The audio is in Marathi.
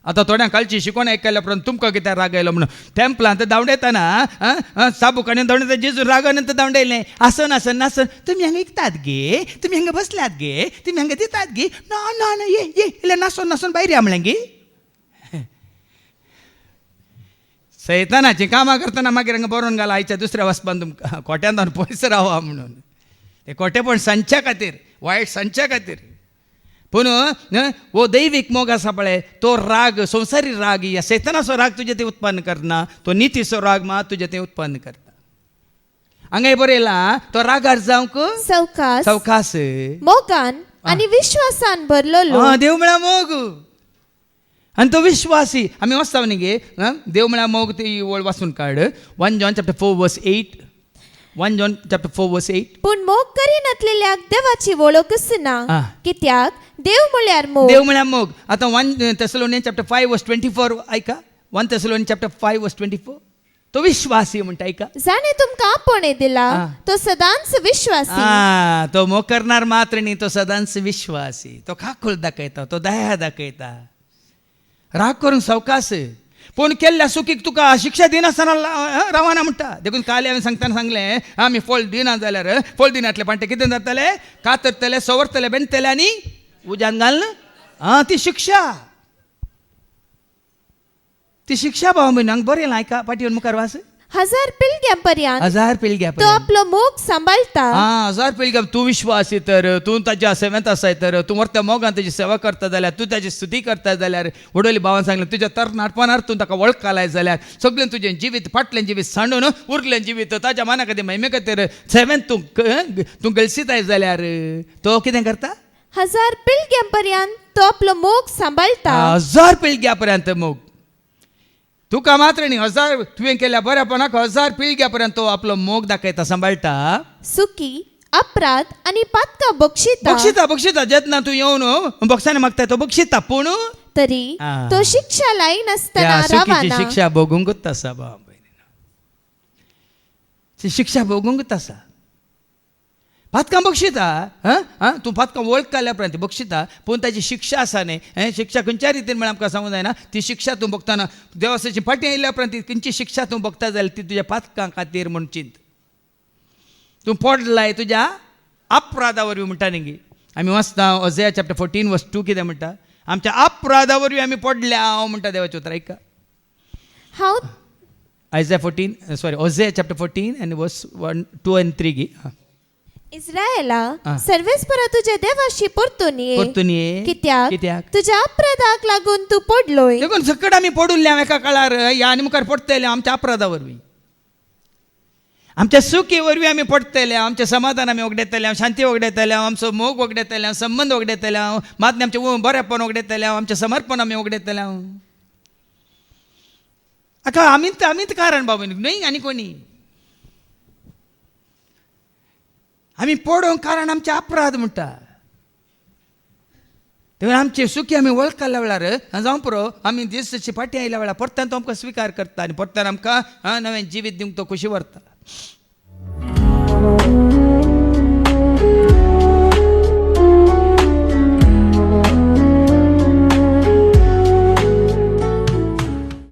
आता थोड्यांक कालची शिकवण ऐकल्या उपरांत तुमकां कित्याक राग आयलो म्हणून टेंपलांत धांवडेताना साबुकाणेन धांवडेता जेजू रागानंत धांवडयलें आसन आसन नासन तुमी हांगा इकतात गे तुमी हांगा बसल्यात गे तुमी हांगा दितात गे ना ना ना ये ये इल्लें नासून नासून भायर या म्हणलें गे सैतानाची कामां करतना मागीर हांगा बरोवन घाला आयच्या दुसऱ्या वचपान तुमकां कोट्यान जावन पयस रावा म्हणून ते कोटेपण संच्या खातीर वायट संच्या खातीर पूण वो दैवीक मोग आसा पळय तो राग संवसारी राग या सैतानाचो राग तुजें तें उत्पन्न करना तो नितीचो राग मात तुजें तें उत्पन्न करता हांगा बरयलां तो रागार जावंक सवकास सवकास मोगान आनी विश्वासान भरलेलो देव म्हळ्यार मोग आनी तो विश्वासी आमी वचता न्ही गे देव म्हळ्यार मोग ती वळ वाचून काड 1 John chapter 4 verse 8 1 John chapter 4 verse 8 पूण मोग करिनातलेल्याक देवाची वळखच ना कित्याक देव म्हळ्यार मोग देव म्हळ्यार मोग आतां 1 Thessalonians chapter 5 verse 24 ऐका 1 Thessalonians chapter 5 verse 24 तो विश्वासी म्हणटा ऐका जाणे तुमकां आपणे दिला तो सदांच विश्वासी तो मोग करणार मात्र न्ही तो सदांच विश्वासी तो खाकूल दाखयता तो दया दाखयता राग करून सवकास पूण केल्ल्या चुकीक तुका शिक्षा दिनासतना रावना म्हणटा देखून काल हांवें सांगतना सांगलें आमी फळ दिना जाल्यार फळ दिनातले पांटे कितें जातले कातरतले सवरतले बेंदतले आनी उज्यान घालना ती शिक्षा भाव म्हण बरें आयका पाटयेवन मुखार वास 1000 पिळग्यांपर्यंत 1000 पिळग्या तो आपलो मोग सांबाळटा 1000 पिळग्या तूं विश्वासी तर तूं ताच्या सेवेंत आसाय तर तूं व्हरत्या मोगान ताची सेवा करता जाल्यार तूं ताची स्तुती करता जाल्यार वडोली भावान सांगलें तुज्या तरणाटपणांत तूं ताका वळख लाय जाल्यार सगळें तुजें जिवीत फाटलें जिवीत सांडून उरलें जिवीत ताच्या माना खातीर महिमे खातीर सेवेंत तूं गळसिताय जाल्यार तो कितें करता 1000 पिळग्यांपर्यंत तो आपलो मोग सांबाळटा 1000 पिळग्या पर्यंत मोग तुका मात्र न्ही 1000 तुवें केल्या बऱ्यापणाक 1000 पिळग्या पर्यंत तो आपलो मोग दाखयता सांबाळटा सुखी अपराध आनी पातकां बक्षिता जेन्ना तूं येवन बक्षाने मागता तो बक्षिता पूण तरी तो शिक्षा लायनासतना रावना शिक्षा भोगूंकूच आसा भाव ती शिक्षा भोगूंकूच आसा पातकां बक्षिता तूं पातकां वळख काडल्या पर्यंत बक्षिता पूण ताची शिक्षा आसा न्ही शिक्षा खंयच्या रितीन म्हळ्यार आमकां सांगूंक जायना ती शिक्षा तूं भोगतना देवाची फाटी आयिल्ल्या पर्यंत खंयची शिक्षा तूं भोगता जाल्यार ती तुज्या पातकां खातीर म्हूण चिंत तूं पडलाय तुज्या अपराधा वरवीं म्हणटा न्ही आमी वाचता ओझेया चॅप्टर 14 verse 2 कितें म्हणटा आमच्या अपराधा वरवीं आमी पडल्या म्हणटा देवाचें उतर ऐका हांव ओझेया चॅप्टर 14 and verse 1 2 and 3 गी इस्रायेला सर्वेस्परा तुझ्या देवाशी परतून ये कित्याक तुझ्या अपराधाक लागून तू पडलोय देखून सकट आमी पडुल्ल्या एका काळार या आनी मुखार पडटले आमच्या अपराधा वरवीं आमच्या सुखी वरवीं आमी पडटले आमचें समाधान आमी वगडयतले शांती वगडयतले आमचो मोग वगडयतले संबंध वगडयतले मातने आमचें बरेपण वगडयतले आमचें समर्पण आमी वगडयतले आमीच कारण बाबा न्ही आनी कोणी आमी पडोवंक कारण आमचे अपराध म्हणटा तेन्ना आमचे सुखी आमी वळख काडल्या वेळार जावं पुरो आमी दिसाची फाटी आयल्या वेळार परतान तो आमकां स्विकार करता आनी परतान आमकां नवें जिवीत दिवंक तो खुशी व्हरता